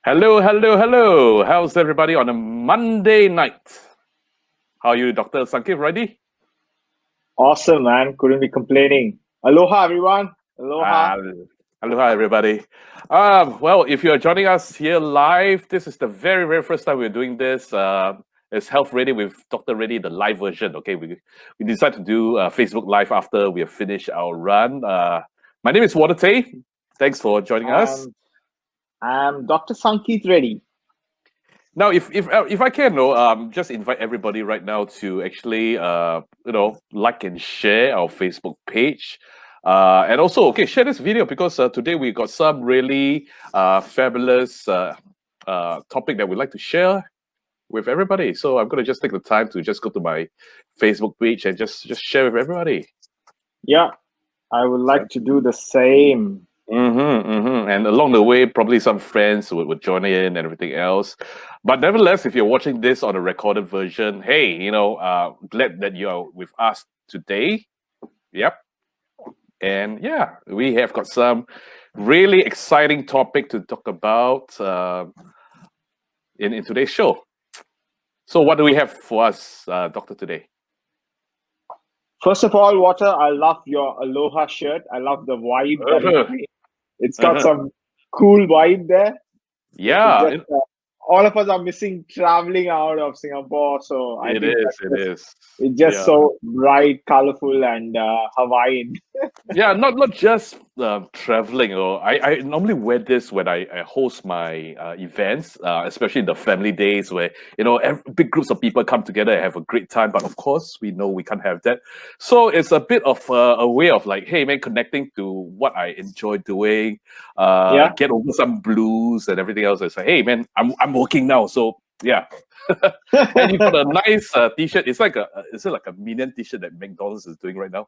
Hello, hello, hello. How's everybody on a Monday night? How are you, Dr. Sankif? Ready? Awesome, man. Couldn't be complaining. Aloha, everyone. Aloha. Uh, Aloha, everybody. Well, if you're joining us here live, this is the very, very first time we're doing this. It's Health Ready with Dr. Reddy, the live version. Okay, we decided to do Facebook Live after we have finished our run. My name is Water Tay. Thanks for joining us. I'm, I'm Dr. Sankeet Reddy. Now, if I can, just invite everybody right now to actually, like and share our Facebook page, and also, okay, share this video because today we got some really fabulous topic that we'd like to share with everybody. So I'm gonna just take the time to just go to my Facebook page and just share with everybody. Yeah, I would like to do the same. And along the way, probably some friends would join in and everything else. But nevertheless, if you're watching this on a recorded version, hey, glad that you're with us today. Yep. And yeah, we have got some really exciting topic to talk about in today's show. So what do we have for us, Doctor, today? First of all, Water, I love your Aloha shirt. I love the vibe that it creates. It's got some cool vibe there. Yeah. All of us are missing traveling out of Singapore, so it is. It's just so bright, colorful, and Hawaiian. Yeah, not just traveling. I normally wear this when I host my events, especially the family days where big groups of people come together and have a great time. But of course, we know we can't have that. So it's a bit of a way of like, hey man, connecting to what I enjoy doing. Get over some blues and everything else. It's like, hey man, I'm working now, so yeah. And you got a nice t-shirt. Is it like a minion t-shirt that McDonald's is doing right now?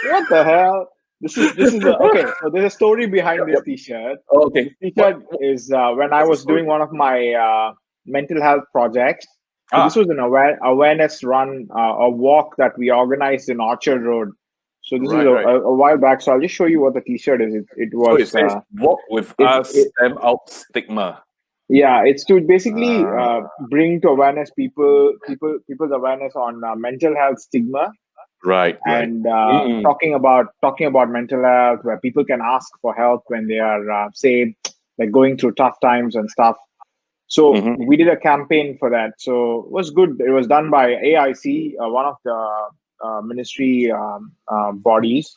What the hell? This is okay. So there's a story behind this T-shirt. Okay. This T-shirt is when I was doing one of my mental health projects. So this was an awareness run, a walk that we organized in Orchard Road. So this is a while back. So I'll just show you what the T-shirt is. It was so it says, "Walk with us, stamp out stigma." Yeah, it's to basically bring to awareness people's awareness on mental health stigma. Right. And talking about mental health, where people can ask for help when they are say like going through tough times and stuff. So we did a campaign for that. So it was good. It was done by AIC, one of the ministry bodies.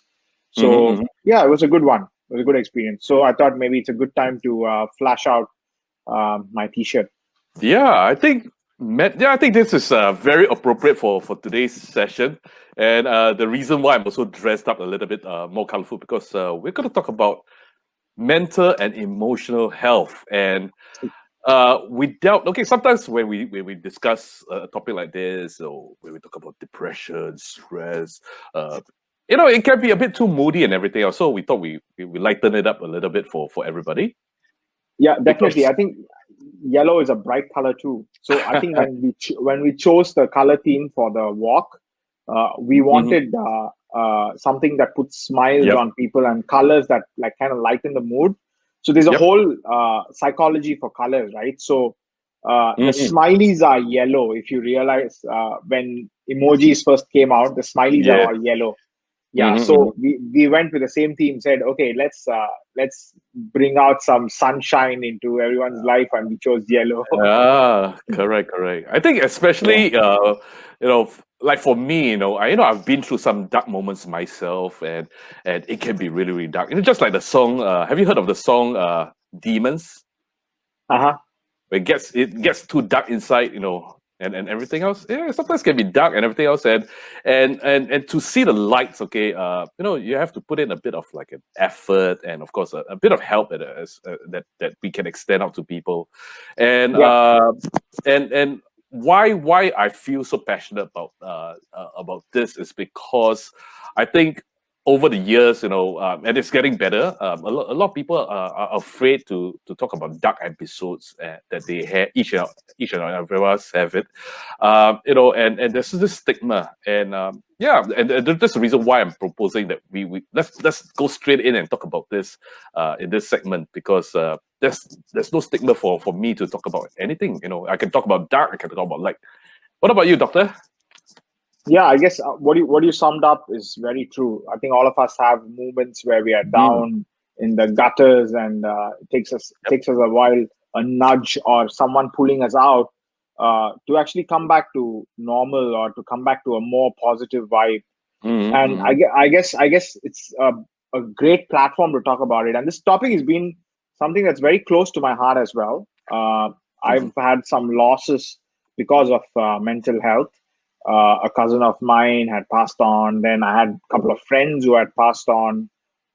So yeah, it was a good one. It was a good experience. So I thought maybe it's a good time to flash out my T-shirt. Yeah, I think this is very appropriate for today's session, and the reason why I'm also dressed up a little bit more colorful because we're going to talk about mental and emotional health. And sometimes when we discuss a topic like this, or when we talk about depression, stress, it can be a bit too moody and everything else. So we thought we lighten it up a little bit for everybody. Yeah, definitely. I think yellow is a bright color too. So I think when we chose the color theme for the walk, we wanted something that puts smiles on people and colors that like kind of lighten the mood. So there's a whole psychology for colors, right? So the smileys are yellow. If you realize when emojis first came out, the smileys are all yellow. Yeah, so we went with the same theme, said, okay, let's bring out some sunshine into everyone's life, and we chose yellow. Correct. I think especially like for me, I've been through some dark moments myself, and it can be really, really dark. Just like the song. Have you heard of the song "Demons"? It gets too dark inside, and everything else. Yeah, sometimes can be dark and everything else, and to see the lights. Okay, you have to put in a bit of like an effort, and of course a bit of help that we can extend out to people, and why I feel so passionate about this is because I think over the years, and it's getting better. A lot of people are afraid to talk about dark episodes that they have. Each and every of us have it, and there's this stigma, and that's the reason why I'm proposing that we let's go straight in and talk about this in this segment because there's no stigma for me to talk about anything. I can talk about dark, I can talk about light. What about you, doctor? Yeah, I guess what you summed up is very true. I think all of us have moments where we are down in the gutters, and it takes us a while, a nudge or someone pulling us out to actually come back to normal, or to come back to a more positive vibe. And Mm-hmm. I guess it's a great platform to talk about it. And this topic has been something that's very close to my heart as well. Mm-hmm. I've had some losses because of mental health. A cousin of mine had passed on. Then I had a couple of friends who had passed on.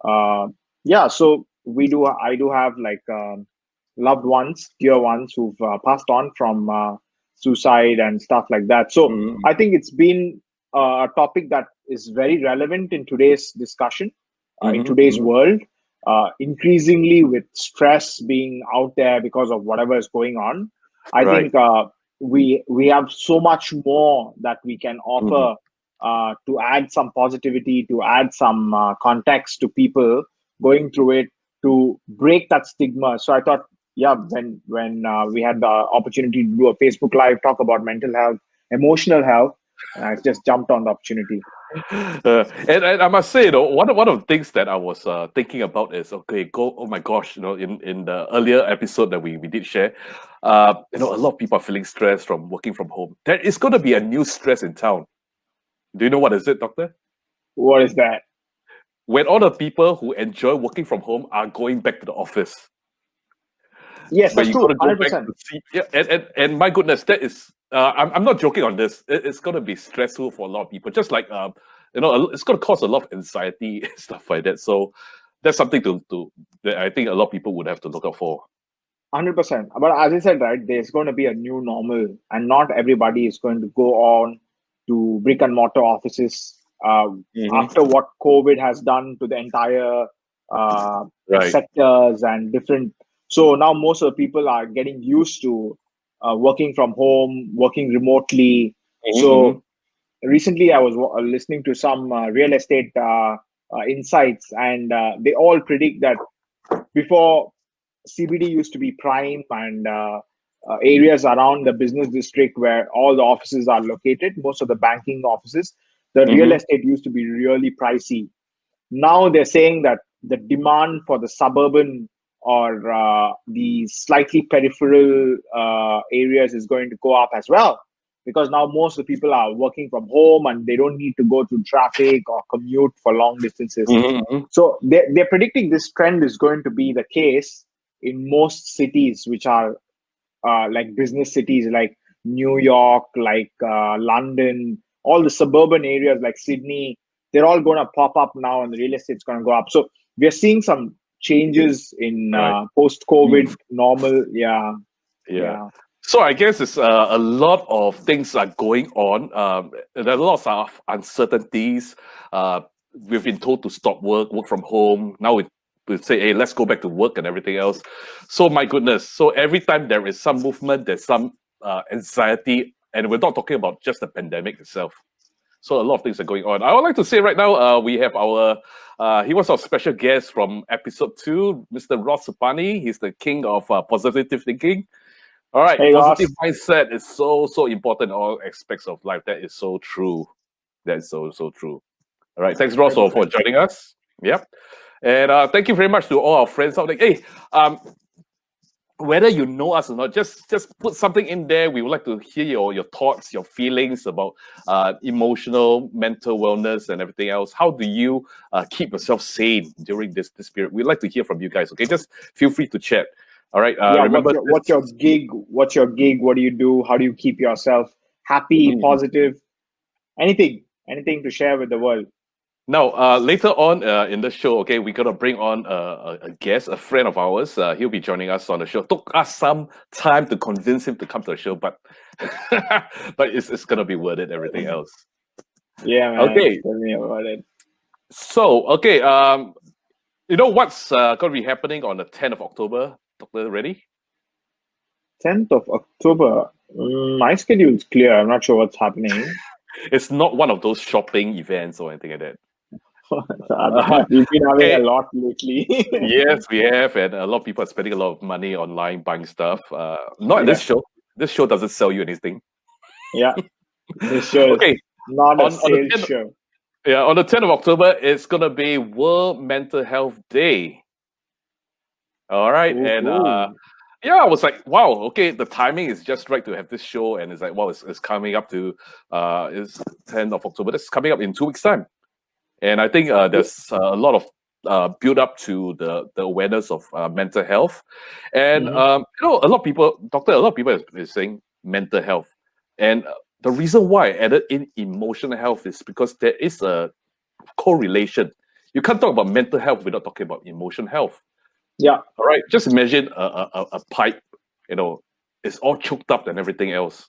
Uh, yeah, so I do have like loved ones, dear ones who've passed on from suicide and stuff like that. So Mm-hmm. I think it's been a topic that is very relevant in today's discussion, in today's Mm-hmm. world. Increasingly, with stress being out there because of whatever is going on, I Right. think we have so much more that we can Mm-hmm. offer to add some positivity, to add some context to people going through it, to break that stigma. So I thought, yeah, when we had the opportunity to do a Facebook Live talk about mental health, emotional health, and I just jumped on the opportunity. And I must say, one of the things that I was thinking about is, okay, oh my gosh, in the earlier episode that we did share, a lot of people are feeling stressed from working from home. There is going to be a new stress in town. Do you know what is it, doctor? What is that? When all the people who enjoy working from home are going back to the office, Yes, when that's you got true, to go back 100%. to see, yeah, and my goodness, that is, I'm not joking on this. It's going to be stressful for a lot of people. Just like it's going to cause a lot of anxiety and stuff like that. So that's something to that I think a lot of people would have to look out for. 100%. But as I said, right, there's going to be a new normal, and not everybody is going to go on to brick and mortar offices after Mm-hmm. what COVID has done to the entire uh, Right. sectors and different. So now most of the people are getting used to working from home, working remotely. Mm-hmm. So recently, I was listening to some real estate insights, and they all predict that before, CBD used to be prime, and areas around the business district where all the offices are located, most of the banking offices, the real Mm-hmm. estate used to be really pricey. Now they're saying that the demand for the suburban or the slightly peripheral areas is going to go up as well, because now most of the people are working from home and they don't need to go through traffic or commute for long distances. Mm-hmm. So they're predicting this trend is going to be the case in most cities, which are like business cities like New York, like London, all the suburban areas like Sydney. They're all going to pop up now, and the real estate's going to go up. So we're seeing some changes in Right. post-COVID normal. Yeah, Yeah. yeah. So I guess it's a lot of things are going on. There are lots of uncertainties. We've been told to stop work from home. Now we say, hey, let's go back to work and everything else. So my goodness. So every time there is some movement, there's some anxiety, and we're not talking about just the pandemic itself. So a lot of things are going on. I would like to say right now, we have he was our special guest from episode 2, Mr. Ross Supani. He's the king of positive thinking. All right, Hey, positive Ross. mindset is so important in all aspects of life. That is so true. That is so true. All right, thanks, Ross, for 100%. joining us. Yep, and thank you very much to all our friends out there. Hey, whether you know us or not, just put something in there. We would like to hear your thoughts, your feelings about emotional, mental wellness, and everything else. How do you keep yourself sane during this period? We'd like to hear from you guys. Okay, just feel free to chat. All right. Yeah, Remember what's your this. gig? What's your gig? What do you do? How do you keep yourself happy, Mm. positive? Anything to share with the world. Now, later on in the show, okay, we're gonna bring on a guest, a friend of ours. He'll be joining us on the show. Took us some time to convince him to come to the show, but but it's gonna be worth it. Everything else. Yeah, man. Okay, Tell me about it. so okay, you know what's gonna be happening on the 10th of October, Doctor? Ready? 10th of October. My schedule is clear. I'm not sure what's happening. It's not one of those shopping events or anything like that. We've been having a Okay. lot lately. Yes, we have, and a lot of people are spending a lot of money online buying stuff. Not at this Yes. show. This show doesn't sell you anything. Yeah. This show is Okay. not a On the sales 10th, show. yeah, on the 10th of October, it's gonna be World Mental Health Day. All right, and Ooh. yeah, I was like, wow, okay, the timing is just right to have this show, and it's like, wow, it's coming up to it's 10th of October. That's coming up in 2 weeks' time, and I think there's a lot of build up to the awareness of mental health, and Mhm. a lot of people, doctor, a lot of people is saying mental health, and the reason why I added in emotional health is because there is a correlation. You can't talk about mental health without talking about emotional health. Yeah. All right, just imagine a pipe, it's all choked up and everything else,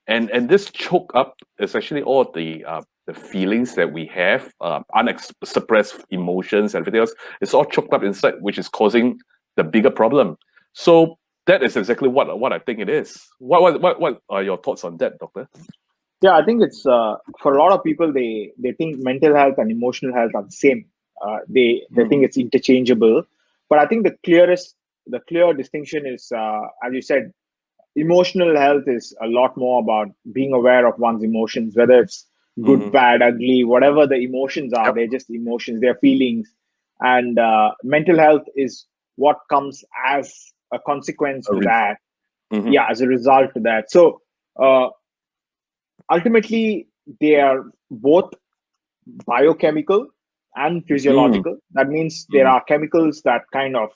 and this choke up is actually all the feelings that we have, unexpressed emotions, everything else. It's all choked up inside, which is causing the bigger problem. So that is exactly what I think it is. What are your thoughts on that, doctor? Yeah, I think it's for a lot of people they think mental health and emotional health are the same. They think Mm-hmm. it's interchangeable, but I think the clear distinction is, as you said, emotional health is a lot more about being aware of one's emotions, whether it's good, Mm-hmm. bad, ugly, whatever the emotions are. Yep. They're just emotions, they're feelings, and mental health is what comes as a consequence A to re- that. mm-hmm. Yeah, as a result to that. So. Ultimately, they are both biochemical and physiological. That means there Mm-hmm. are chemicals that kind of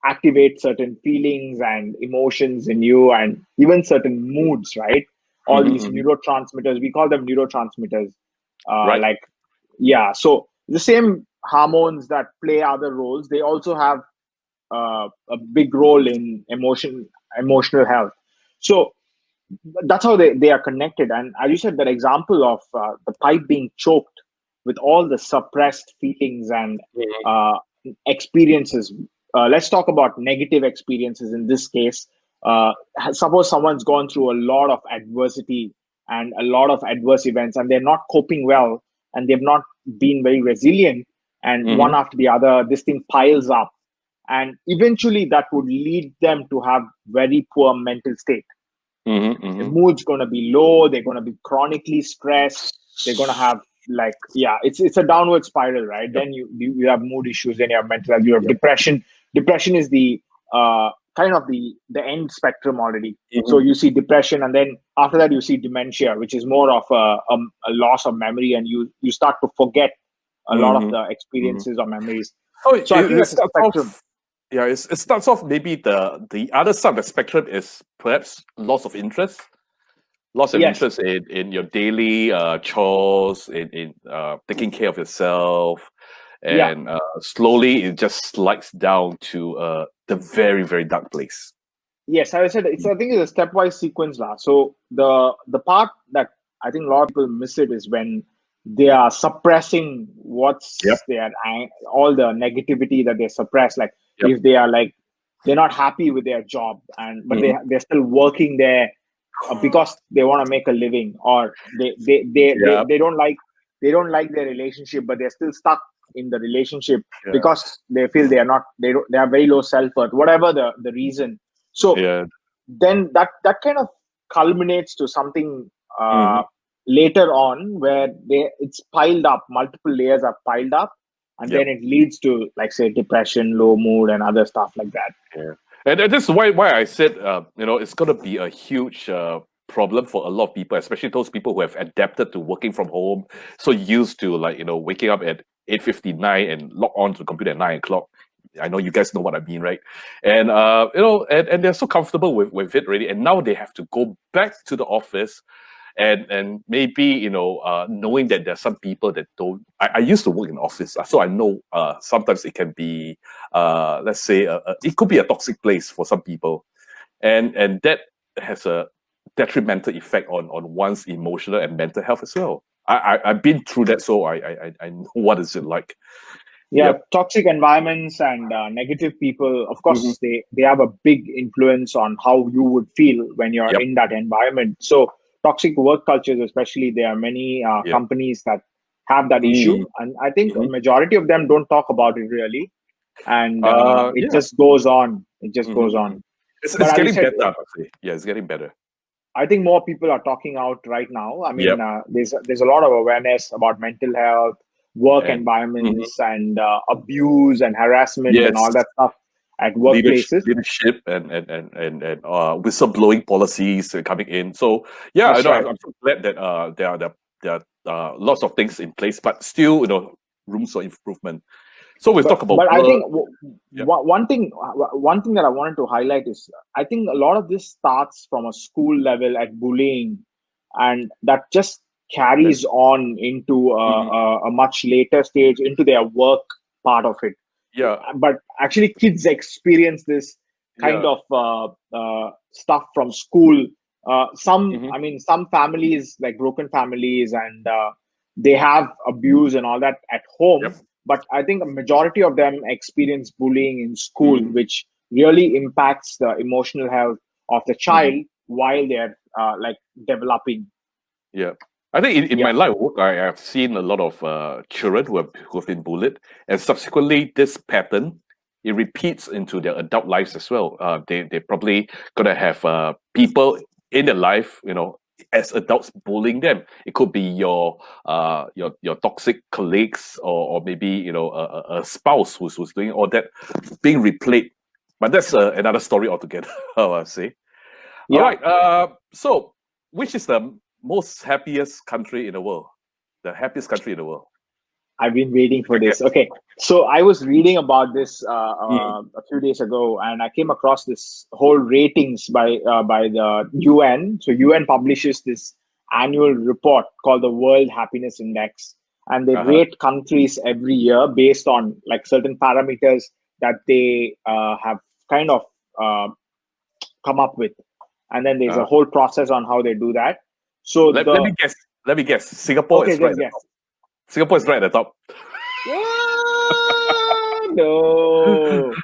activate certain feelings and emotions in you and even certain moods, right? All these Mm-hmm. neurotransmitters, we call them neurotransmitters. Right. Like, yeah, so the same hormones that play other roles, they also have a big role in emotional health. So that's how they are connected. And as you said, that example of the pipe being choked with all the suppressed feelings and Mhm. uh, experiences. Let's talk about negative experiences in this case. Suppose someone's gone through a lot of adversity and a lot of adverse events, and they're not coping well, and they've not been very resilient, and one Mhm. after the other, this thing piles up, and eventually that would lead them to have very poor mental state. Mhm. The Mhm. mood's going to be low, they're going to be chronically stressed, they're going to have, like, yeah, it's a downward spiral, right? Yep. Then you have mood issues, then you have mental health, you have Yep. depression is the kind of the end spectrum already. So Mhm. you see depression, and then after that you see dementia, which is more of a loss of memory, and you start to forget a lot of Mhm. the Mhm. experiences or memories. So So I think it that's a starts spectrum. off. Yeah, it starts off maybe the other side of the spectrum is perhaps loss of Yes. interest in your daily chores, in taking care of yourself, Yeah. and slowly it just slides down to the very very dark place. Yes, as I said, I think it's a stepwise sequence now. So the part that I think a lot of people miss it is when they are suppressing Yep. all the negativity that they suppress. Like, Yep. if they are like, they're not happy with their job, and but Mhm. they're still working there because they want to make a living, or Yep. they don't like their relationship, but they're still stuck in the relationship Yeah. because they feel they have very low self-worth, whatever the reason. So Yeah. then that kind of culminates to something Mhm. later on, where it's piled up, multiple layers are piled up, and Yep. then it leads to, like, say, depression, low mood, and other stuff like that. Yeah, and this is why I said it's going to be a huge problem for a lot of people, especially those people who have adapted to working from home, so used to, like, waking up at 8:59 and log on to the computer at 9 o'clock. I know you guys know what I mean, right? And and they're so comfortable with it already, and now they have to go back to the office, and maybe knowing that there's some people that don't. I used to work in office, so I know sometimes it can be let's say it could be a toxic place for some people, and that has a detrimental effect on one's emotional and mental health as well. I've been through that, so I know what is it like. Yeah, Yep. toxic environments and negative people, of Hmm. course, they have a big influence on how you would feel when you're Yep. in that environment. So toxic work cultures, especially, there are many Yep. companies that have that issue, Mm. and I think a Mhm. majority of them don't talk about it really, and it Yeah. just goes on. It just Mhm, goes mhm. on. But It's as you getting said, better, I must say. Yeah, it's getting better. I think more people are talking out right now. I mean, Yep. there's a lot of awareness about mental health, work And mhm. environments, and abuse and harassment and Yes, all that stuff at workplaces. leadership and whistleblowing policies coming in. So yeah, That's right. I'm so glad that there are lots of things in place, but still, rooms for improvement. So we talk about But I work. think Yep. one thing that I wanted to highlight is I think a lot of this starts from a school level at bullying, and that just Then, carries on into mhm. a much later stage into their work part of it. Yeah, But actually, kids experience this kind yeah. of stuff from school. Hmm. I mean, some families, like broken families, and they have abuse and all that at home. Yep. But I think a majority of them experience bullying in school, Hmm. which really impacts the emotional health of the child Hmm. while they're like developing. Yeah. I think in Yeah, my line of work, I have seen a lot of children who have been bullied, and subsequently, this pattern it repeats into their adult lives as well. They probably gonna have people in their life, as adults bullying them. It could be your toxic colleagues, or maybe a spouse who's doing all that, being replayed. But that's another story altogether. How I say. All yeah. right. So, which is the most happiest country in the world? The happiest country in the world? I've been waiting for I this. guess. Okay, so I was reading about this Mm. a few days ago, and I came across this whole ratings by the UN. So UN publishes this annual report called the World Happiness Index, and they Uh-huh. rate countries every year based on like certain parameters that they have kind of uh, come up with, and then there's a Uh-huh. whole process on how they do that. So Let the me guess. Let me guess. Singapore okay, is right just at the top. guess. Singapore is right at the top. Ah, no,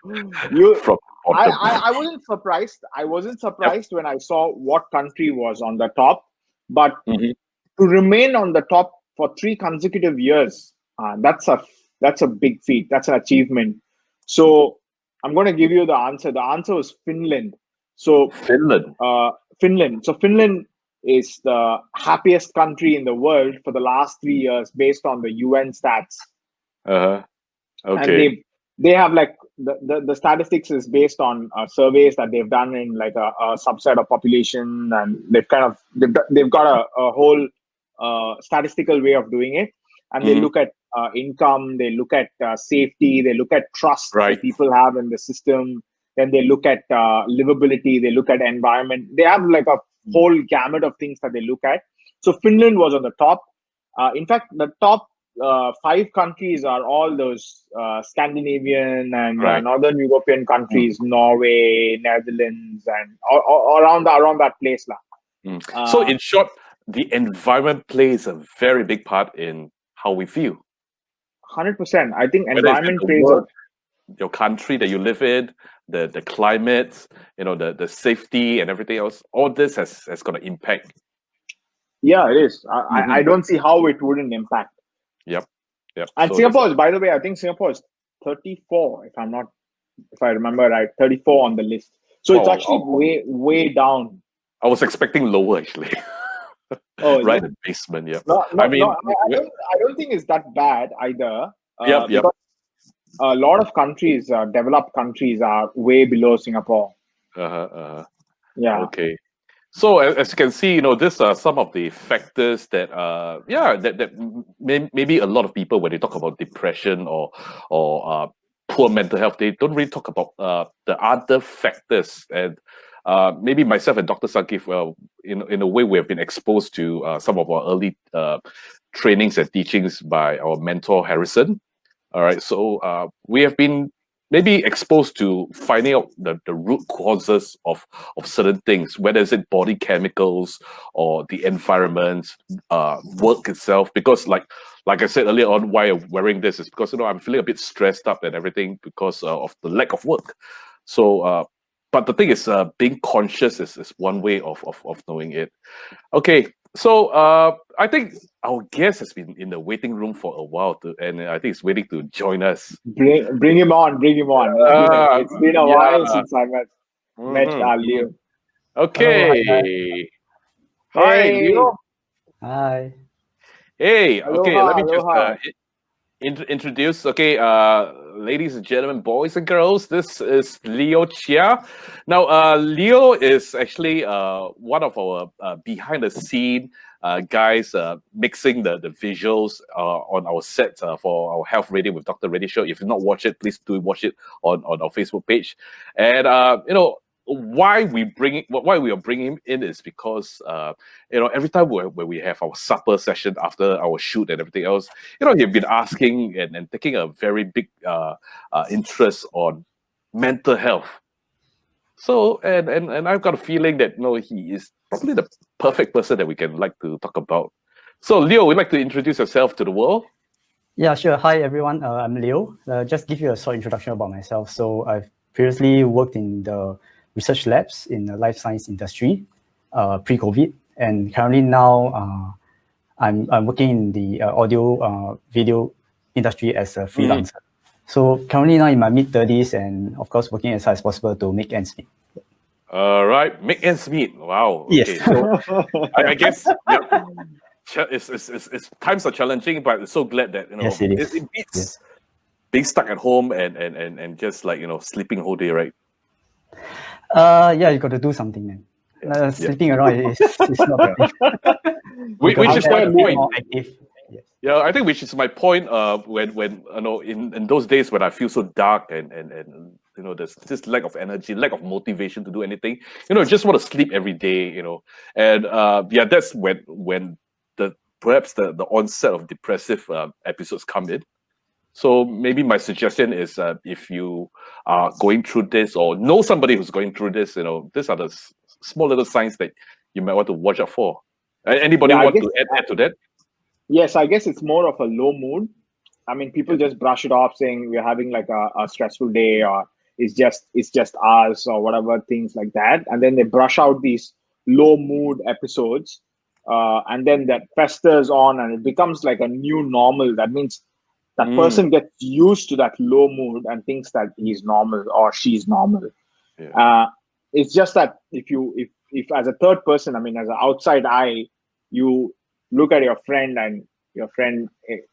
you. From bottom. I wasn't surprised. I wasn't Yep. surprised when I saw what country was on the top, but Hmm. to remain on the top for 3 consecutive years, that's a big feat. That's an achievement. So I'm going to give you the answer. The answer was Finland. So Finland. Finland. So Finland is the happiest country in the world for the last 3 years based on the UN stats, Uh-huh. and Okay. they have like the statistics is based on surveys that they've done in like a subset of population, and they've got a whole statistical way of doing it, and they Hmm. look at income, they look at safety, they look at trust Right. that people have in the system, then they look at livability, they look at environment, they have like a whole gamut of things that they look at. So Finland was on the top. In fact, the top five countries are all those Scandinavian and Right. Northern European Mm. countries, Norway, Netherlands, and around that place, lah. Mm. So, in short, the environment plays a very big part in how we feel. 100%. I think Whether it's in environment the plays a work, your country that you live in, the climate, the safety and everything else, all this has got an impact. yeah, it is. I Hmm. don't see how it wouldn't impact. Yep, yep. And So there's Singapore is, by the way, I think Singapore is 34, if I remember right, 34 on the list. So it's wow. actually way down. I was expecting lower actually, Oh, is right it? in the basement. Yep. No, I no, no. mean, I don't think it's that bad either. yep, yep. Because a lot of countries, developed countries, are way below Singapore. Uh-huh, uh-huh. Yeah, Okay. So as you can see, these are some of the factors that, maybe a lot of people when they talk about depression or poor mental health, they don't really talk about the other factors. And maybe myself and Dr. Sakif, well, in a way, we have been exposed to some of our early trainings and teachings by our mentor Harrison. All right, so we have been maybe exposed to finding out the root causes of certain things, whether it's it body chemicals or the environment, work itself. Because like I said earlier on, why I'm wearing this is because I'm feeling a bit stressed up and everything because of the lack of work. So, but the thing is, being conscious is one way of knowing it. Okay, So I think our guest has been in the waiting room for a while, and I think he's waiting to join us. Bring him on, bring him on. It's been a while Yeah. since I met Leo. Hello, hi guys. Okay. Hi, Hey, Leo. Hi. Hey. Okay. Let aloha, me just aloha. introduce. Okay, ladies and gentlemen, boys and girls. This is Leo Chia. Now, Leo is actually one of our behind the scene guys mixing the visuals on our set for our Health Radio with Dr. Reddy show. If you've not watched it, please do watch it on our Facebook page. And why we are bringing him in is because every time when we have our supper session after our shoot and everything else, he's been asking and taking a very big interest on mental health. So and I've got a feeling that he is probably the perfect person that we can like to talk about. So Leo, would you like to introduce yourself to the world? Yeah, sure. Hi everyone. I'm Leo. Just give you a short introduction about myself. So I've previously worked in the research labs in the life science industry, pre-COVID, and currently now I'm working in the audio video industry as a freelancer. So currently now in my mid-30s, and of course working as hard as possible to make ends meet. All right, make ends meet. Wow. Yes. Okay, so I guess it's times are challenging, but I'm so glad that Yes, it is. it beats being stuck at home and just like sleeping whole day, right? Yeah, you got to do something, man. Sleeping around is not Which is my point. more active. Yes. Yeah, I think which is my point. When in those days when I feel so dark and there's this lack of energy, lack of motivation to do anything. Just want to sleep every day. And that's when perhaps the onset of depressive episodes come in. So maybe my suggestion is if you are going through this or know somebody who's going through this, these are the small little signs that you might want to watch out for. Anybody want to add to that? Yes, I guess it's more of a low mood. I mean, people just brush it off saying we're having like a stressful day or it's just us or whatever, things like that. And then they brush out these low mood episodes. And then that festers on and it becomes like a new normal. That means that person gets used to that low mood and thinks that he's normal or she's normal. It's just that if as a third person, I mean, as an outside eye, you look at your friend and your friend,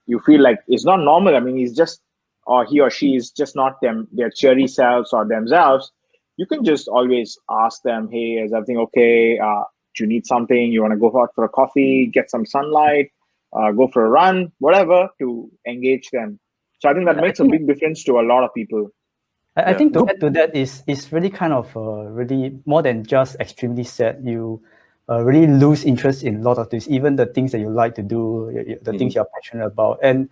you feel like it's not normal. I mean, he's just, or he or she is just not their cheery selves or themselves. You can just always ask them, hey, is everything okay? Do you need something? You want to go out for a coffee, get some sunlight, go for a run, whatever, to engage them. So I think that makes a big difference to a lot of people. I think to add to that is really kind of really more than just extremely sad. You really lose interest in a lot of things, even the things that you like to do, the things you're passionate about. And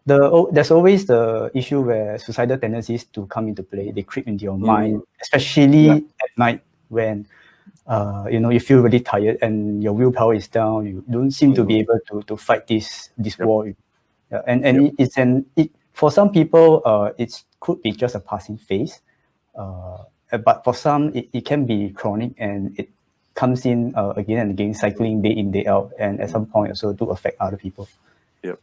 there's always the issue where suicidal tendencies to come into play. They creep into your mind, especially at night when you feel really tired and your willpower is down. You don't seem to be able to fight this war. For some people, it could be just a passing phase, but for some, it can be chronic and it comes in again and again, cycling day in, day out, and at some point also to affect other people.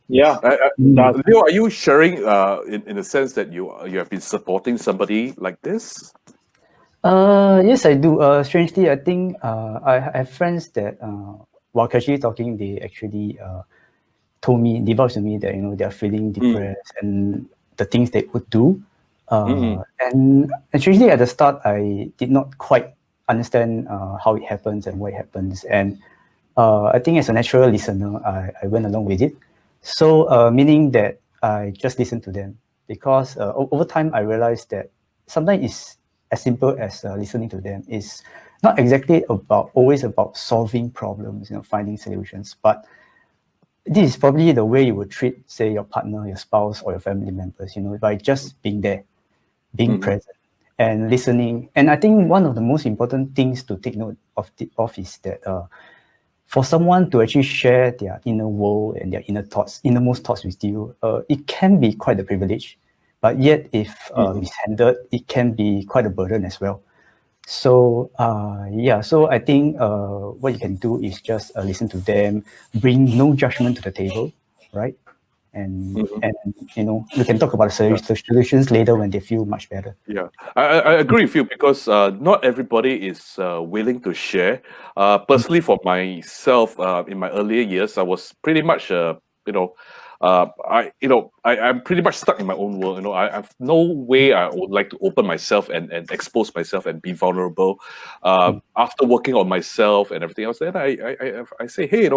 Leo, are you sharing in the sense that you have been supporting somebody like this? Yes, I do. Strangely, I think I have friends that while casually talking, they actually divulged to me that they're feeling depressed and the things they would do. And strangely, at the start, I did not quite understand how it happens and why it happens. And I think as a natural listener, I went along with it. So meaning that I just listened to them because over time I realized that sometimes it's as simple as listening to them. It's not exactly always about solving problems, finding solutions, but this is probably the way you would treat, say, your partner, your spouse, or your family members, by just being there, being present and listening. And I think one of the most important things to take note of is that for someone to actually share their inner world and their innermost thoughts with you, it can be quite a privilege. But yet, if mishandled, it can be quite a burden as well. So yeah, so I think what you can do is just listen to them, bring no judgment to the table, right? And Mhm. and you know, we can talk about Yeah. solutions later when they feel much better. Yeah, I agree with you because not everybody is willing to share. Personally, for myself, in my earlier years, I was pretty much, I'm pretty much stuck in my own world. I've no way I would like to open myself and expose myself and be vulnerable. After working on myself and everything else, then I say, hey,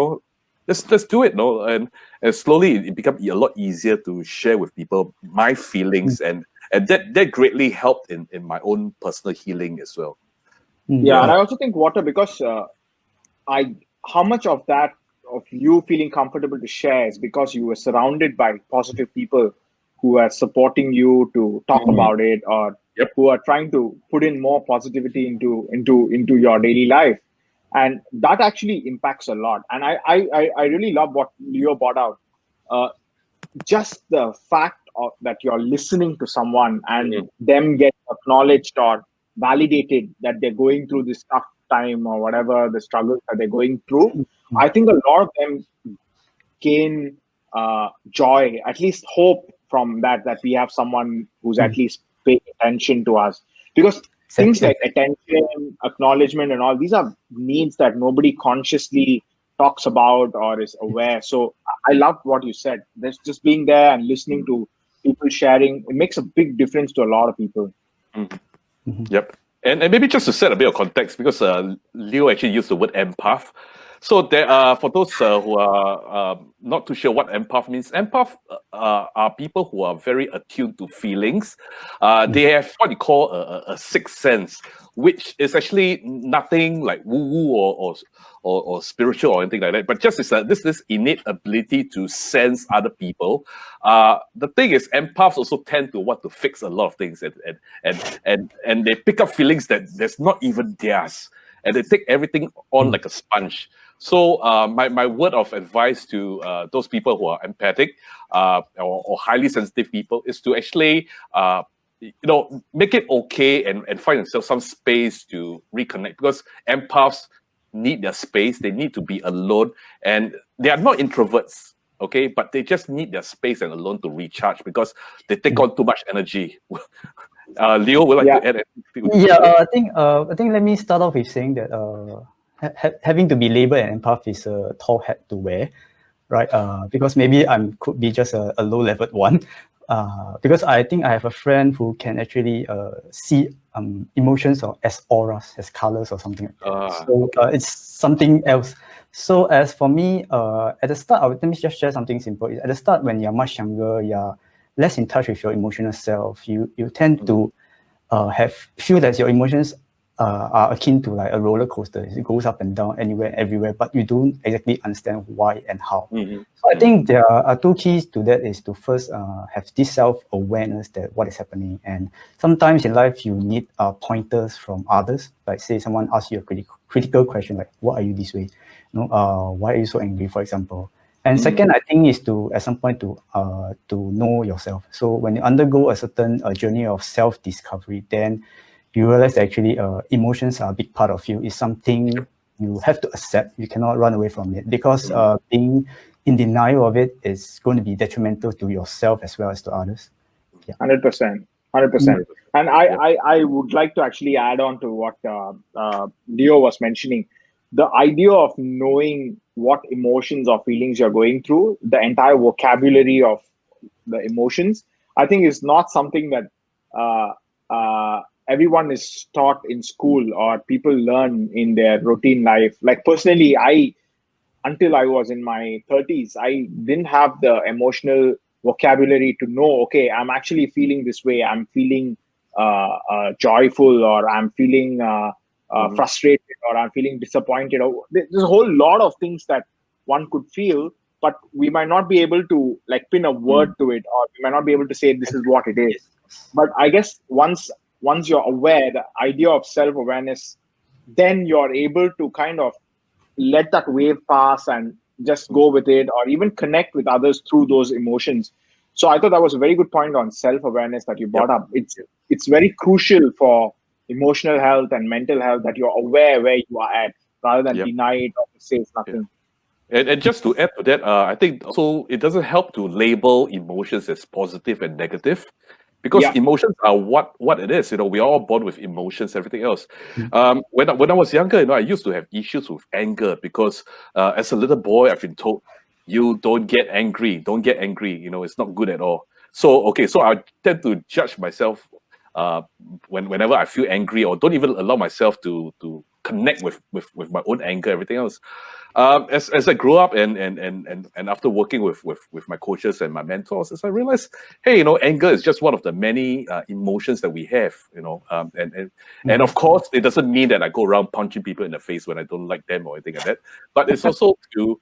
let's do it, and slowly it become a lot easier to share with people my feelings and that greatly helped in my own personal healing as well. Yeah, Yeah. and I also think water because I how much of that of you feeling comfortable to share is because you were surrounded by positive people who are supporting you to talk Mhm. about it, or Yep. who are trying to put in more positivity into your daily life, and that actually impacts a lot. And I really love what Leo brought out. Uh, just the fact of that you're listening to someone and Mhm. them get acknowledged or validated that they're going through this tough time or whatever the struggles that they're going through, I think a lot of them gain joy, at least hope from that we have someone who's at least paying attention to us. Because things Exactly. like attention, acknowledgement, and all these are needs that nobody consciously talks about or is aware. So I love what you said. There's just being there and listening to people sharing. It makes a big difference to a lot of people. Mhm. Mhm. Yep. And maybe just to set a bit of context, because Leo actually used the word empath. So there are, for those who are not too sure what empath means, empath are people who are very attuned to feelings. They have what you call a sixth sense, which is actually nothing like woo-woo or spiritual or anything like that, but just this innate ability to sense other people. The thing is, empaths also tend to want to fix a lot of things, and they pick up feelings that there's not even theirs, and they take everything on like a sponge. So my word of advice to those people who are empathic or highly sensitive people is to actually make it okay and find themselves some space to reconnect, because empaths need their space, they need to be alone, and they are not introverts, okay, but they just need their space and alone to recharge because they take on too much energy. Leo would like Yeah, to add anything Yeah, to that? I think let me start off with saying that having to be labeled an empath is a tall hat to wear, right? Because maybe could be just a low leveled one. Because I think I have a friend who can actually see emotions or as auras, as colors or something like that. So Okay. it's something else. So as for me, at the start, let me just share something simple. At the start, when you're much younger, you're less in touch with your emotional self. You tend Mhm. to feel that your emotions are akin to like a roller coaster. It goes up and down anywhere, everywhere, but you don't exactly understand why and how. Mhm. So I Mhm. think there are two keys to that is to first have this self-awareness that what is happening. And sometimes in life, you need pointers from others. Like say someone asks you a critical question like, why are you this way? Why are you so angry, for example? And Mhm. second, I think is to at some point to know yourself. So when you undergo a certain journey of self-discovery, then you realize that actually emotions are a big part of you. It's something you have to accept. You cannot run away from it because Mhm. being in denial of it is going to be detrimental to yourself as well as to others. Yeah. 100%, 100%. 100%. And Yep. I would like to actually add on to what Leo was mentioning. The idea of knowing what emotions or feelings you're going through, the entire vocabulary of the emotions, I think is not something that uh, everyone is taught in school or people learn in their routine life. Like personally, until I was in my 30s, I didn't have the emotional vocabulary to know, okay, I'm actually feeling this way. I'm feeling joyful, or I'm feeling Mhm. frustrated, or I'm feeling disappointed. Or there's a whole lot of things that one could feel, but we might not be able to like pin a word Mhm. to it, or we might not be able to say this is what it is. Yes. But I guess once you're aware, the idea of self-awareness, then you're able to kind of let that wave pass and just Mhm. go with it, or even connect with others through those emotions. So I thought that was a very good point on self-awareness that you Yep. brought up. it's Yep. it's very crucial for emotional health and mental health, that you're aware where you are at, rather than Yep. deny it or say it's nothing. And just to add to that, I think also it doesn't help to label emotions as positive and negative, because Yeah. emotions are what it is. We are all born with emotions, everything else. Mm. When I was younger, I used to have issues with anger because as a little boy, I've been told, you don't get angry, it's not good at all. So I tend to judge myself whenever I feel angry, or don't even allow myself to connect with my own anger, everything else. As I grew up and after working with my coaches and my mentors, as I realized, hey, anger is just one of the many emotions that we have, and of course, it doesn't mean that I go around punching people in the face when I don't like them or anything like that. But it's also to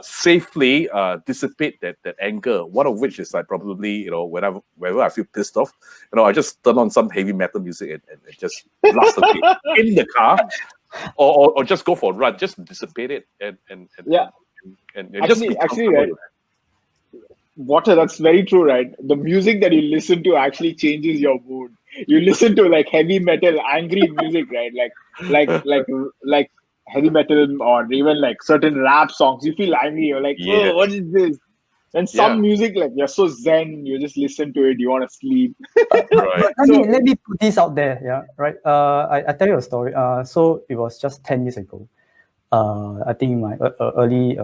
safely dissipate that anger. One of which is, I probably, whenever I feel pissed off, I just turn on some heavy metal music and just blast away in the car. Or just go for a run, just to dissipate it and Yeah. and just Actually, be actually, comfortable right, with Water, that's very true, right? The music that you listen to actually changes your mood. You listen to like heavy metal, angry music, right? Like heavy metal, or even like certain rap songs. You feel angry. You're like, Yeah, oh, what is this? And yeah, some music, like you're so zen, you just listen to it. You want to sleep. right. But So let me put this out there, yeah, right. I tell you a story. So it was just 10 years ago. I think my early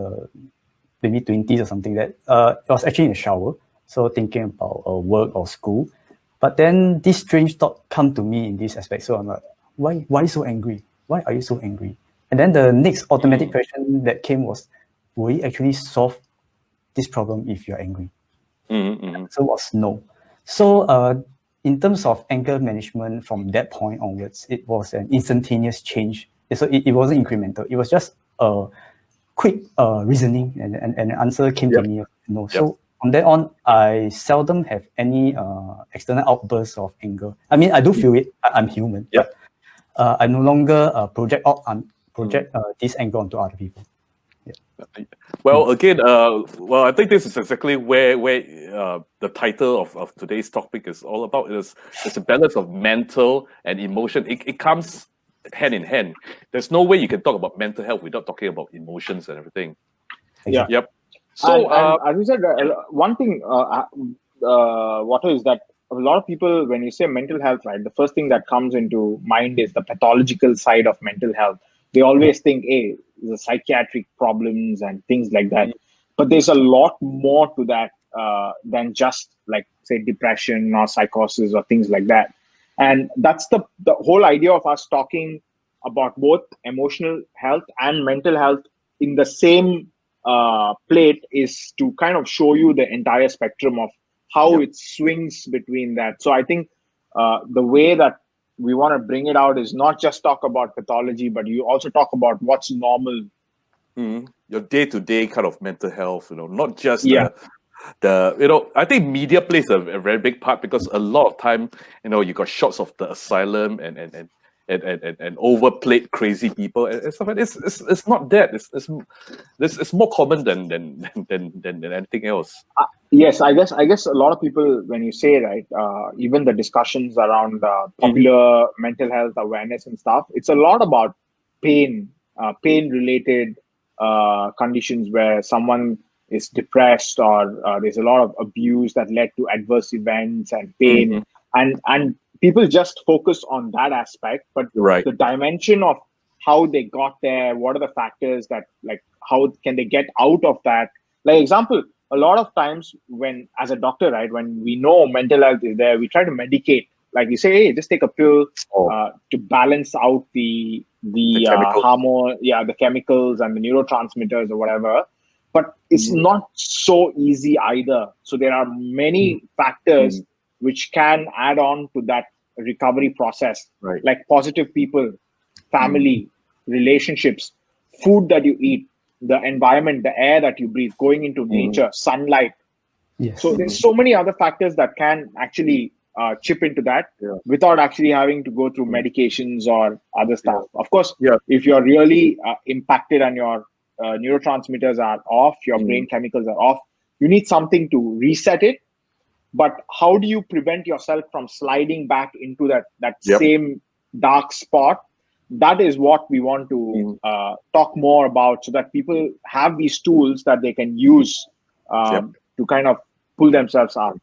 maybe 20s or something, that I was actually in the shower, so thinking about work or school. But then this strange thought come to me in this aspect. So I'm like, why so angry? Why are you so angry? And then the next automatic question that came was, will you actually solve this problem if you're angry? So was no. So in terms of anger management, from that point onwards, it was an instantaneous change. So it wasn't incremental. It was just a quick reasoning, and an answer came to Yep, me. No. yep. So from then on, I seldom have any external outbursts of anger. I mean, I do feel it. I'm human, Yep. but I no longer project this anger onto other people. Well, again, I think this is exactly where the title of today's topic is all about. It's a balance of mental and emotion. It comes hand in hand. There's no way you can talk about mental health without talking about emotions and everything. yeah, Exactly. Yep. So, and as you said, one thing, Water, is that a lot of people, when you say mental health, right, the first thing that comes into mind is the pathological side of mental health. They always think, hey, the psychiatric problems and things like that. But there's a lot more to that than just, like, say, depression or psychosis or things like that. And that's the whole idea of us talking about both emotional health and mental health in the same plate, is to kind of show you the entire spectrum of how Yep. it swings between that. So I think the way that we want to bring it out is not just talk about pathology, but you also talk about what's normal. Your day-to-day kind of mental health, not just Yeah. I think media plays a very big part, because a lot of time, you got shots of the asylum and overplayed crazy people and stuff. And it's not that. It's more common than anything else. Yes, I guess a lot of people, when you say, right, even the discussions around Mhm. popular mental health awareness and stuff, it's a lot about pain related conditions, where someone is depressed, or there's a lot of abuse that led to adverse events and pain, Mhm. and people just focus on that aspect, but Right. the dimension of how they got there, what are the factors that, like, how can they get out of that? Like, example, a lot of times, when, as a doctor, right, when we know mental health is there, we try to medicate. Like, you say, hey, just take a pill Oh, to balance out the the chemicals. hormone, yeah, the chemicals and the neurotransmitters or whatever. But it's Mhm. not so easy either. So there are many factors Mhm. which can add on to that recovery process, Right. like positive people, Mhm. family, relationships, food that you eat, the environment, the air that you breathe, going into Mhm. nature, sunlight. So Yes. there's so many other factors that can actually chip into that Yeah. without actually having to go through Mhm. medications or other Yeah. stuff. Of course, Yeah. if you're really impacted and your neurotransmitters are off, your Mhm. brain chemicals are off, you need something to reset it. But how do you prevent yourself from sliding back into that Yep. same dark spot. That is what we want to talk more about, so that people have these tools that they can use to kind of pull themselves out.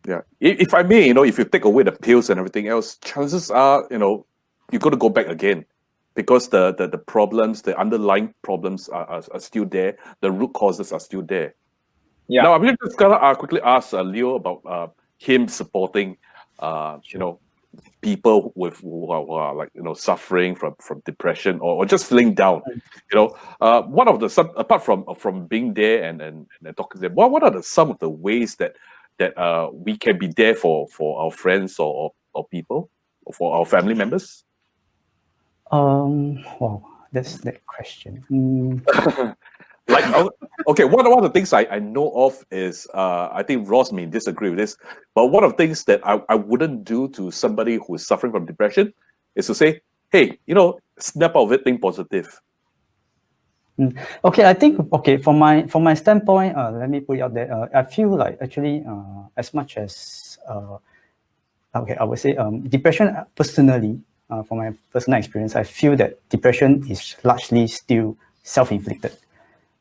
Yeah. If I may, if you take away the pills and everything else, chances are, you're going to go back again, because the problems, the underlying problems are still there. The root causes are still there. Yeah. Now, I'm just going to quickly ask Leo about him supporting, people who are like, suffering from depression, or just feeling down. One of the apart from being there and talking to them, what are some of the ways that we can be there for our friends or people, or for our family members? Wow, that's that question. Like, okay, one of the things I know of is, I think Ross may disagree with this, but one of the things that I wouldn't do to somebody who is suffering from depression is to say, hey, snap out of it, think positive. Okay, I think, from my standpoint, let me put it out there. I feel like actually, as much as I would say depression personally, from my personal experience, I feel that depression is largely still self-inflicted,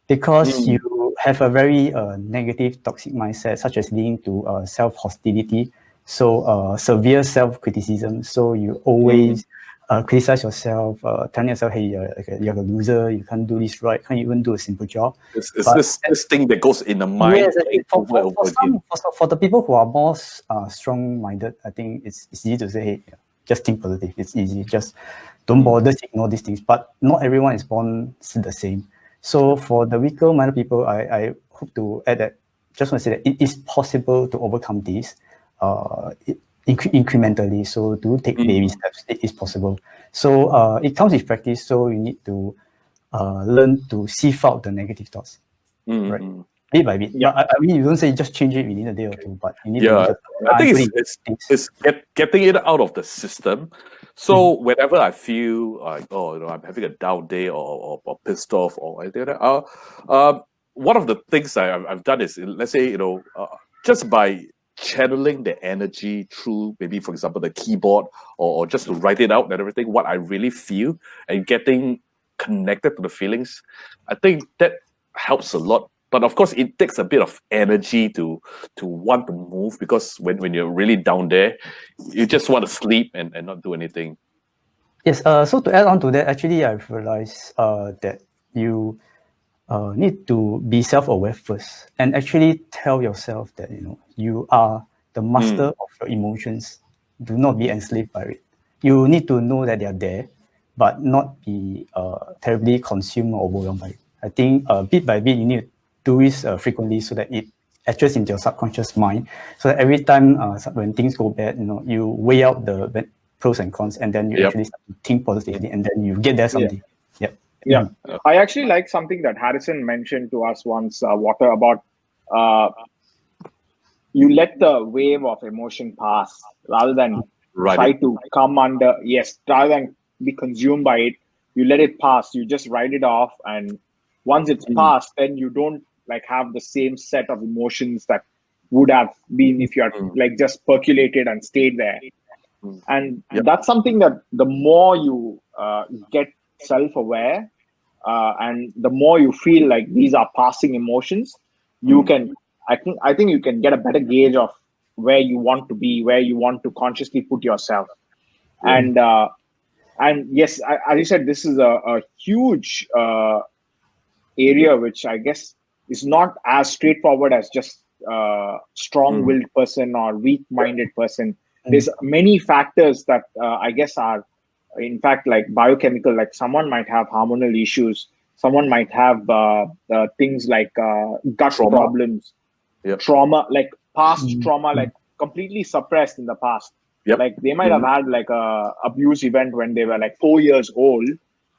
because you have a very negative, toxic mindset, such as leading to self-hostility, so severe self-criticism. So you always criticize yourself, telling yourself, hey, you're a loser, you can't do this right, can't even do a simple job. It's this thing that goes in the mind. Yes, I think for the people who are more strong-minded, I think it's easy to say, hey, just think positive. It's easy. Just don't bother to ignore these things. But not everyone is born the same. So for the weaker-minded people, I hope to add that, just want to say that it is possible to overcome this incrementally. So do take baby steps. It is possible. So it comes with practice. So you need to learn to sieve out the negative thoughts, right? Bit by bit. Yeah. I mean, you don't say just change it within a day or two, but you need to. I think it's getting it out of the system. So whenever I feel like, I'm having a down day or pissed off or anything like that, one of the things I've done is, let's say, just by channeling the energy through, maybe, for example, the keyboard, or just to write it out and everything, what I really feel, and getting connected to the feelings, I think that helps a lot. But of course, it takes a bit of energy to want to move, because when you're really down there, you just want to sleep and not do anything. Yes. So to add on to that, actually, I've realized that you need to be self-aware first, and actually tell yourself that you are the master of your emotions. Do not be enslaved by it. You need to know that they are there, but not be terribly consumed or overwhelmed by it. I think bit by bit, you need to do this frequently, so that it etches into your subconscious mind. So that every time when things go bad, you weigh out the pros and cons, and then you actually start to think positively, and then you get there someday. Yeah. I actually like something that Harrison mentioned to us once, Water, about you let the wave of emotion pass rather than try to come under. Yes, rather than be consumed by it, you let it pass. You just write it off, and once it's passed, then you don't have the same set of emotions that would have been if you had just percolated and stayed there. And that's something that the more you get self-aware, and the more you feel like these are passing emotions, you can, I think you can get a better gauge of where you want to be, where you want to consciously put yourself. And yes, as you said, this is a huge area which I guess is not as straightforward as just strong-willed person or weak-minded person. There's many factors that I guess are, in fact, like biochemical. Like someone might have hormonal issues, someone might have things like gut problems, trauma, like past trauma, like completely suppressed in the past. Like they might have had like a abuse event when they were like 4 years old,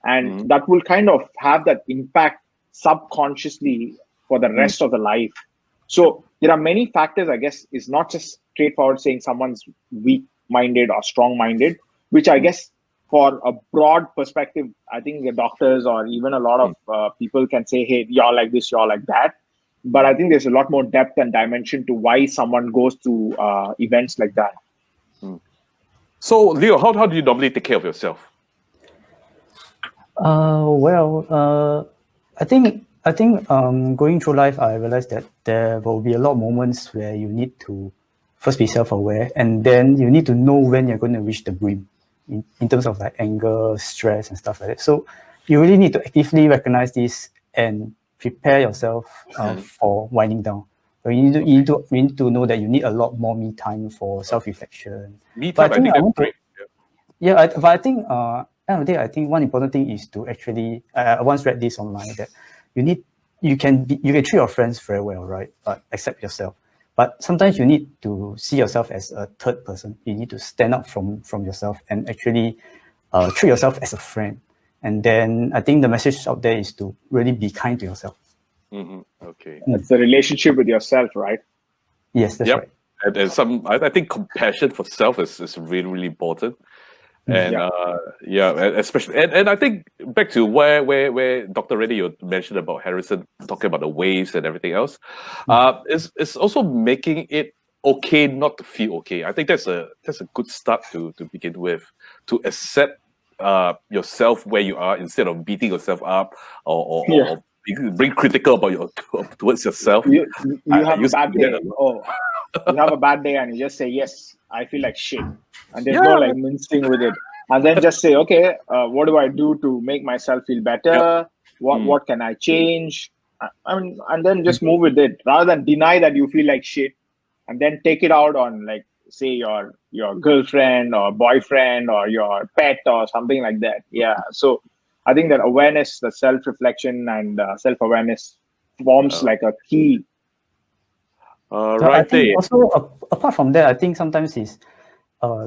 and that will kind of have that impact subconsciously for the rest of the life. So there are many factors. I guess it's not just straightforward saying someone's weak-minded or strong-minded, which I guess for a broad perspective, I think the doctors or even a lot of people can say, hey, you're like this, you're like that. But I think there's a lot more depth and dimension to why someone goes through events like that. So, Leo, how do you normally take care of yourself? I think going through life, I realized that there will be a lot of moments where you need to first be self-aware, and then you need to know when you're going to reach the brim in terms of like anger, stress, and stuff like that. So you really need to actively recognize this and prepare yourself for winding down. So you need to know that you need a lot more me time for self-reflection. Me But time, I I think think I that's want to great. but I think end of the day, I think one important thing is to actually. I once read this online that you can treat your friends very well, right? But accept yourself. But sometimes you need to see yourself as a third person. You need to stand up from yourself and actually treat yourself as a friend. And then I think the message out there is to really be kind to yourself. Okay. It's a relationship with yourself, right? Yes, that's Yep. right. And I think compassion for self is really, really important. And especially and I think back to where Dr. Reddy you mentioned about Harrison talking about the waves and everything else, it's also making it okay not to feel okay. I think that's a good start to begin with, to accept yourself where you are instead of beating yourself up or being critical about towards yourself. You have a used to bad do that day. a lot. Oh, you have a bad day, and you just say, "Yes, I feel like shit," and there's no Yeah. like mincing with it. And then just say, "Okay, what do I do to make myself feel better? Yep. What can I change?" I mean, and then just move with it rather than deny that you feel like shit, and then take it out on like say your girlfriend or boyfriend or your pet or something like that. Yeah. So I think that awareness, the self-reflection and self-awareness forms like a key. I Right think there. also apart from that, I think sometimes is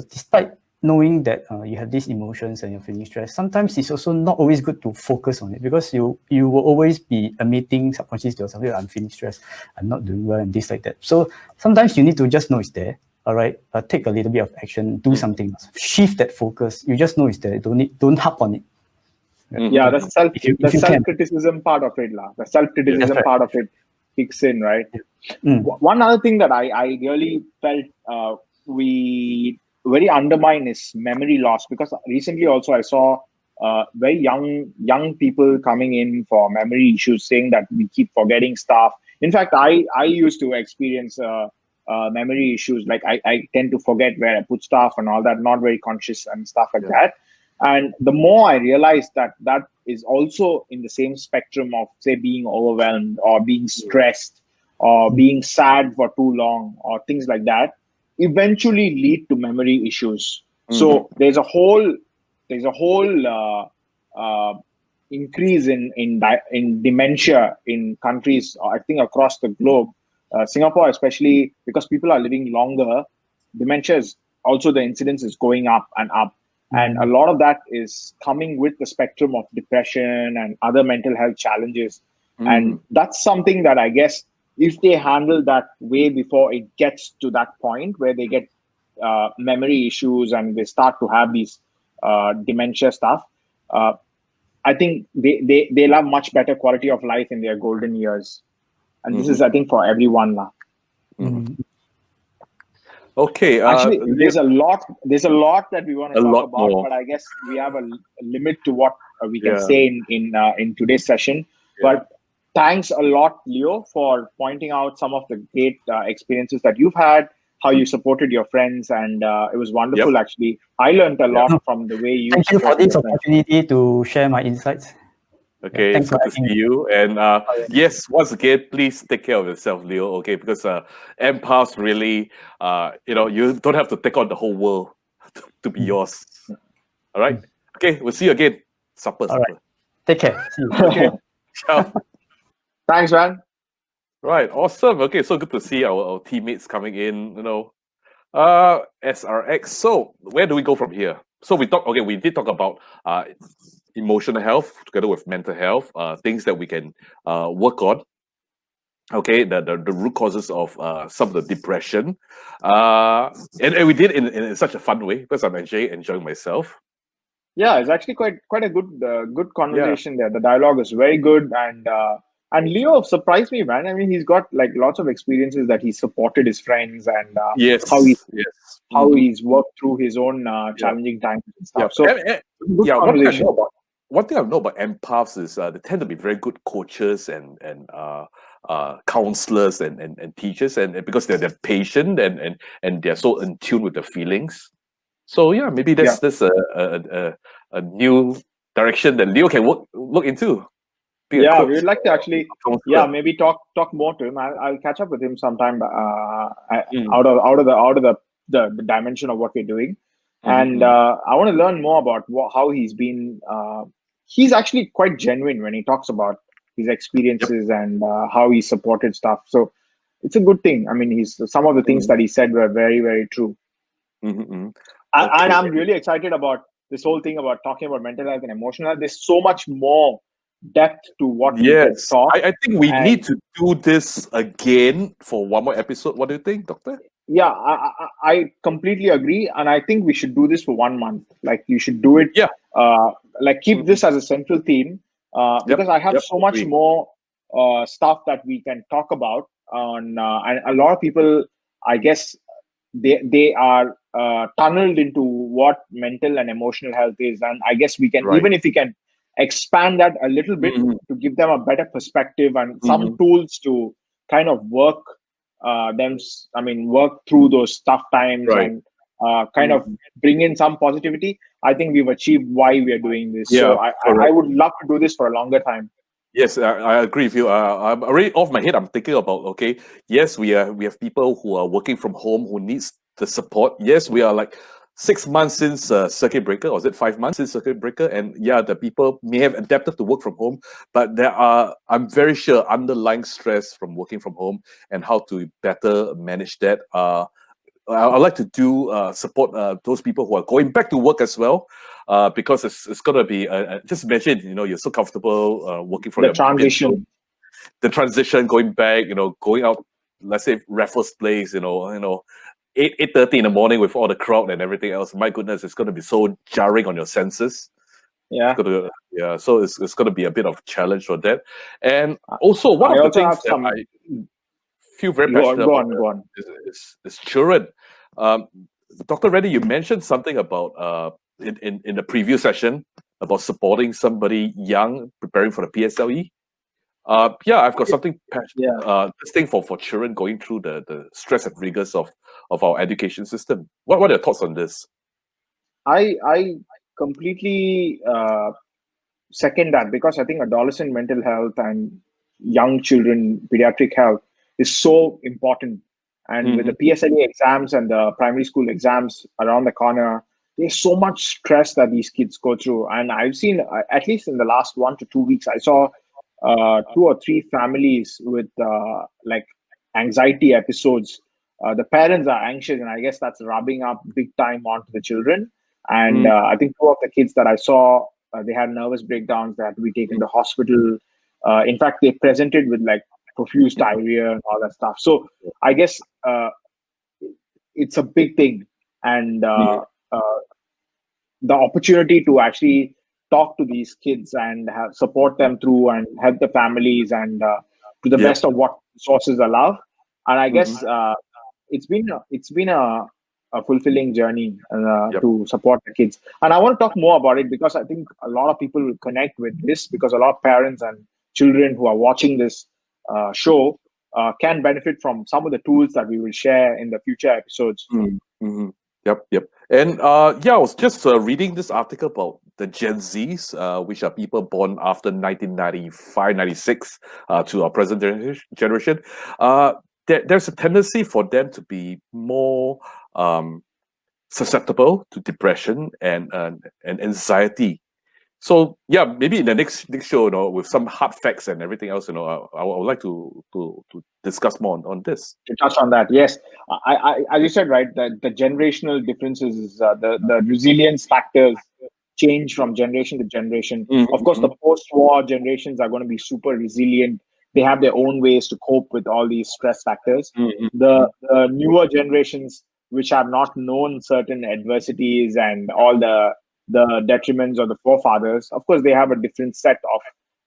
despite knowing that you have these emotions and you're feeling stressed, sometimes it's also not always good to focus on it because you will always be admitting subconsciously to yourself, I'm feeling stressed, I'm not doing well, and this like that. So sometimes you need to just know it's there. All right, take a little bit of action, do something else, shift that focus. You just know it's there. Don't harp on it. Yeah, If you can. self-criticism part of it, lah. The self-criticism That's right. part of it kicks in, right? Mm. One other thing that I really felt we very undermine is memory loss, because recently also I saw very young people coming in for memory issues, saying that we keep forgetting stuff. In fact, I used to experience memory issues, like I tend to forget where I put stuff and all that, not very conscious and stuff like that. And the more I realized that that is also in the same spectrum of, say, being overwhelmed or being stressed or being sad for too long or things like that, eventually lead to memory issues. So there's a whole increase in dementia in countries, I think across the globe. Singapore, especially because people are living longer, dementia is also, the incidence is going up and up. And a lot of that is coming with the spectrum of depression and other mental health challenges. And that's something that I guess if they handle that way before it gets to that point where they get memory issues and they start to have these dementia stuff, I think they'll have much better quality of life in their golden years. And this is, I think, for everyone now. Okay. Actually, there's a lot that we want to talk about, more. but I guess we have a limit to what we can say in today's session. But thanks a lot, Leo, for pointing out some of the great experiences that you've had, how you supported your friends, and it was wonderful. Actually, I learned a lot from the way you. Thank you for this opportunity to share my insights. Okay, it's good to see you. And yes, once again, please take care of yourself, Leo. Okay, because empaths really, you don't have to take on the whole world to be yours. All right. Okay, we'll see you again. Supper. All right. Take care. See you. Okay. Ciao. Thanks, man. Right. Awesome. Okay, so good to see our teammates coming in. SRX. So where do we go from here? So we did talk about emotional health together with mental health, things that we can work on. Okay, the root causes of some of the depression, and we did in such a fun way because I'm enjoying myself. Yeah, it's actually quite a good conversation there. The dialogue is very good, and And Leo surprised me, man. I mean, he's got like lots of experiences that he supported his friends, and how he Yes, yes. how he's worked through his own Yeah, challenging times and yeah. stuff. So good Yeah, conversation. one thing I know about empaths is they tend to be very good coaches and counselors and teachers, and because they're patient and they're so in tune with the feelings. So yeah, maybe Yeah. that's a new direction that Leo can look into. Be a Yeah, we coach would like to actually, or yeah, counselor. maybe talk more to him. I'll catch up with him sometime Mm, out of the dimension of what we're doing, and mm. I want to learn more about how he's been. He's actually quite genuine when he talks about his Yep. experiences and how he supported stuff. So it's a good thing. I mean, he's some of the things Mm, that he said were very, very true. mm. And Okay. I'm really excited about this whole thing about talking about mental health and emotional health. There's so much more depth to what we can Yes, talk. I think we need And to do this again for one more episode. What do you think, Doctor? yeah, I completely agree. And I think we should do this for 1 month. Like, you should do it, Yeah. uh, like, keep Mhm. this as a central theme, Yep. because I have Yep. so much Agree. more stuff that we can talk about. And a lot of people, I guess, they are tunneled into what mental and emotional health is, and I guess we can, Right. even if we can expand that a little bit Mhm. to give them a better perspective and some Mhm. tools to kind of work work through those tough times Right. and kind of Mhm. bring in some positivity. I think we've achieved why we are doing this, Yeah. so I Correct. would love to do this for a longer time. Yes, I agree with you. I'm already off my head. I'm thinking about, okay. Yes, we have people who are working from home who needs the support. Yes, we are like 6 months since circuit breaker, or is it 5 months since circuit breaker? And yeah, the people may have adapted to work from home, but there are, I'm very sure, underlying stress from working from home and how to better manage that. I'd like to do support those people who are going back to work as well, because it's gonna be just imagine, you're so comfortable working from The your bedroom, transition. the transition going back, going out, let's say Raffles Place, 8:30 in the morning with all the crowd and everything else. My goodness, it's gonna be so jarring on your senses. It's Yeah, gonna Yeah, so it's gonna be a bit of challenge for that. And also one I of the also things have that some. I feel very Go on, passionate go about on, go on. is children. Um, Dr. Reddy, you mentioned something about in the preview session about supporting somebody young preparing for the PSLE. Yeah, I've got something Yeah. this thing for children going through the stress and rigors of our education system. What are your thoughts on this? I completely second that, because I think adolescent mental health and young children pediatric health is so important. And with the Hmm. PSLE exams and the primary school exams around the corner, there's so much stress that these kids go through. And I've seen, at least in the last 1 to 2 weeks, I saw two or three families with like anxiety episodes. The parents are anxious, and I guess that's rubbing up big time onto the children. And Mm. I think two of the kids that I saw, they had nervous breakdowns that we taken to hospital. In fact, they presented with like profuse diarrhea and all that stuff. So I guess it's a big thing, and uh, the opportunity to actually talk to these kids and support them through and help the families and to the Yep. best of what resources allow. And I Hmm. guess it's been a fulfilling journey Yep. to support the kids. And I want to talk more about it because I think a lot of people will connect with this, because a lot of parents and children who are watching this show can benefit from some of the tools that we will share in the future episodes. Mm-hmm. Yep, yep. And yeah, I was just reading this article about the Gen Zs, which are people born after 1995, 96, to our present generation. There's a tendency for them to be more um, susceptible to depression and anxiety. So yeah, maybe in the next show, with some hard facts and everything else, I would like to discuss more on this. To touch on that, yes, as you said, right, the generational differences, is, the resilience factors change from generation to generation. Of course, Mm-hmm. the post-war generations are going to be super resilient. They have their own ways to cope with all these stress factors. The newer generations, which have not known certain adversities and all the detriments of the forefathers, of course, they have a different set of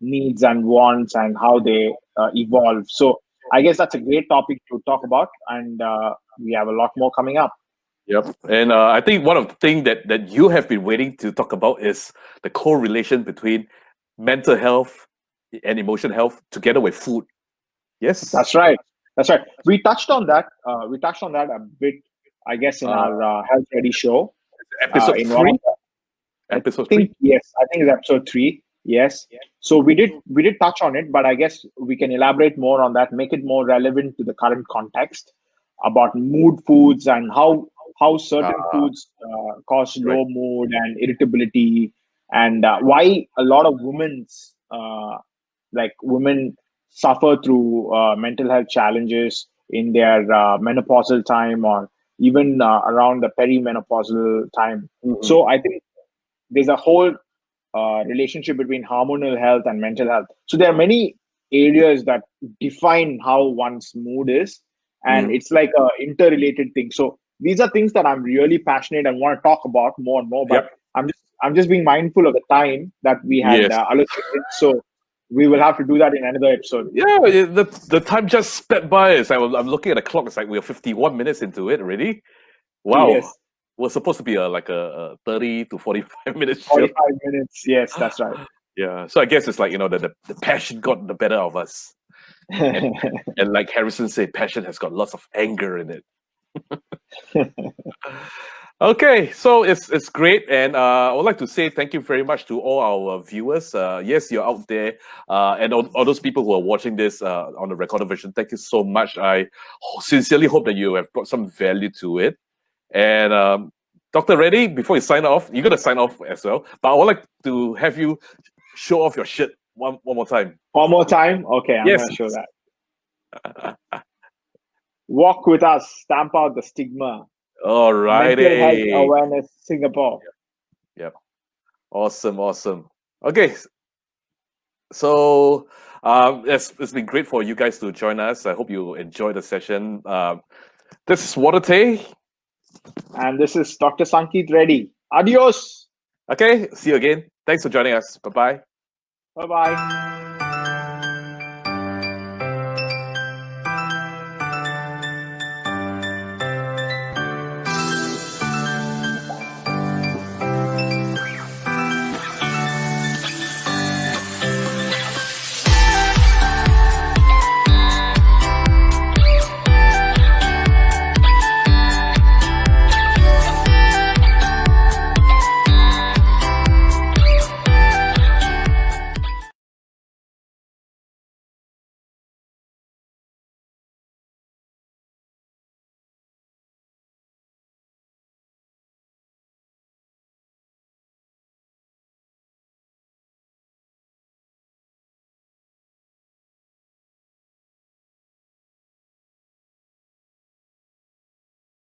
needs and wants and how they evolve. So I guess that's a great topic to talk about, and we have a lot more coming up. Yep. And I think one of the things that you have been waiting to talk about is the correlation between mental health and emotional health together with food. Yes. That's right. That's right. We touched on that. We touched on that a bit, I guess, in our Health Ready show. Episode In 3. Episode 3. Yes, I think it's episode 3. Yes. So we did touch on it, but I guess we can elaborate more on that, make it more relevant to the current context about mood foods and how certain foods cause low mood and irritability, and why a lot of women suffer through mental health challenges in their menopausal time, or even around the perimenopausal time. Mm-hmm. So I think there's a whole relationship between hormonal health and mental health. So there are many areas that define how one's mood is, and it's like a interrelated thing. So these are things that I'm really passionate and want to talk about more and more. But I'm just being mindful of the time that we had allocated. So we will have to do that in another episode. Yeah, the time just sped by. It's like I'm looking at the clock. It's like we're 51 minutes into it already. Wow. Yes. We're supposed to be like a 30 to 45 minutes. 45 minutes. Yes, that's right. Yeah. So I guess it's like, the passion got the better of us. And like Harrison said, passion has got lots of anger in it. Okay, so it's great, and I would like to say thank you very much to all our viewers. Yes, you're out there, and all those people who are watching this on the recorded version. Thank you so much. I sincerely hope that you have brought some value to it. And Dr. Reddy, before you sign off, you're gonna sign off as well. But I would like to have you show off your shit one more time. One more time? Okay, I'm gonna show that. Walk with us, stamp out the stigma. All righty. Mental Health Awareness Singapore. Yep. Awesome. Okay. So it's been great for you guys to join us. I hope you enjoyed the session. This is Water Tay. And this is Dr. Sankit Reddy. Adios. Okay, see you again. Thanks for joining us. Bye-bye. Bye-bye.